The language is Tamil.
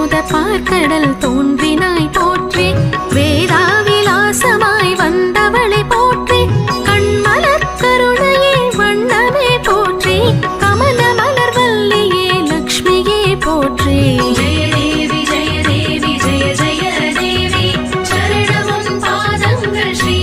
அமுத பார்க்கடல் தோன்றினாய் போற்றி, வேதாவிலாசமாய் வந்தவளை போற்றி, கண்மலர் கருணையே வண்ணமே போற்றி, கமல மலர் வல்லியே லக்ஷ்மியே போற்றி. ஜெய தேவி ஜெய தேவி ஜெய ஜெய தேவி, சரணமும் பாதங்கள் ஸ்ரீ